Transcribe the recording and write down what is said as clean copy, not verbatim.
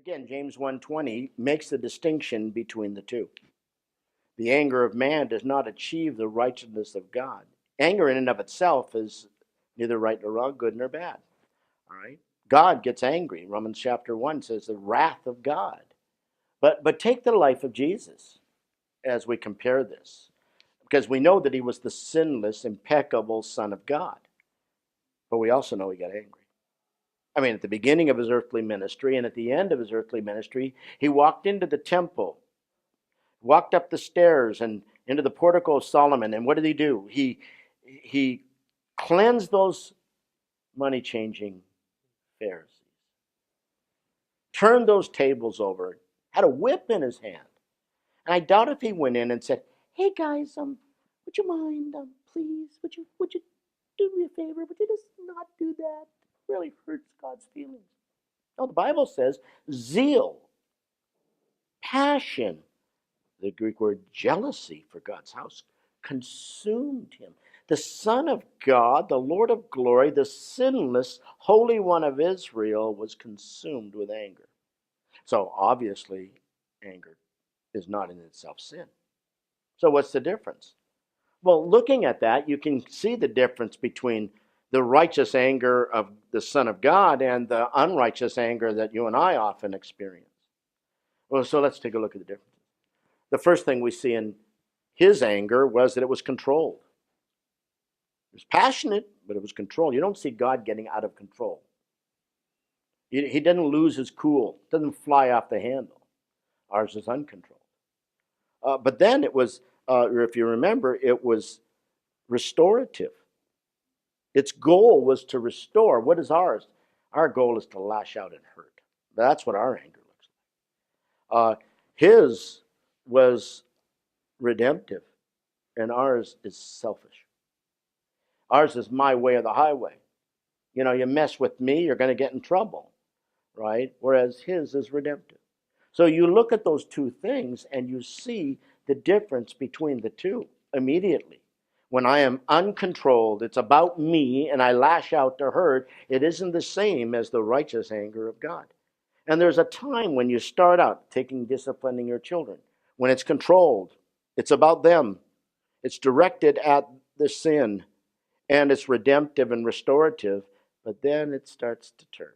Again, James 1:20 makes the distinction between the two. The anger of man does not achieve the righteousness of God. Anger in and of itself is neither right nor wrong, good nor bad. All right? God gets angry. Romans chapter 1 says the wrath of God. But take the life of Jesus as we compare this, because we know that he was the sinless, impeccable Son of God. But we also know he got angry. I mean, at the beginning of his earthly ministry and at the end of his earthly ministry, he walked into the temple, walked up the stairs and into the portico of Solomon. And what did he do? He cleansed those money-changing Pharisees, turned those tables over, had a whip in his hand. And I doubt if he went in and said, "Hey guys, would you mind, please, would you do me a favor? Would you just not do that? It really hurts God's feelings." No, the Bible says zeal, passion, the Greek word jealousy for God's house, consumed him. The Son of God, the Lord of glory, the sinless Holy One of Israel was consumed with anger. So obviously, anger is not in itself sin. So what's the difference? Well, looking at that, you can see the difference between the righteous anger of the Son of God and the unrighteous anger that you and I often experience. Well, so let's take a look at the difference. The first thing we see in his anger was that it was controlled. It was passionate, but it was controlled. You don't see God getting out of control. He didn't lose his cool. It doesn't fly off the handle. Ours is uncontrolled. But then it was, if you remember, it was restorative. Its goal was to restore. What is ours? Our goal is to lash out and hurt. That's what our anger looks like. His was redemptive, and ours is selfish. Ours is my way or the highway. You know, you mess with me, you're going to get in trouble, right? Whereas his is redemptive. So you look at those two things and you see the difference between the two immediately. When I am uncontrolled, it's about me, and I lash out to hurt, it isn't the same as the righteous anger of God. And there's a time when you start out disciplining your children. When it's controlled, it's about them. It's directed at the sin, and it's redemptive and restorative, but then it starts to turn.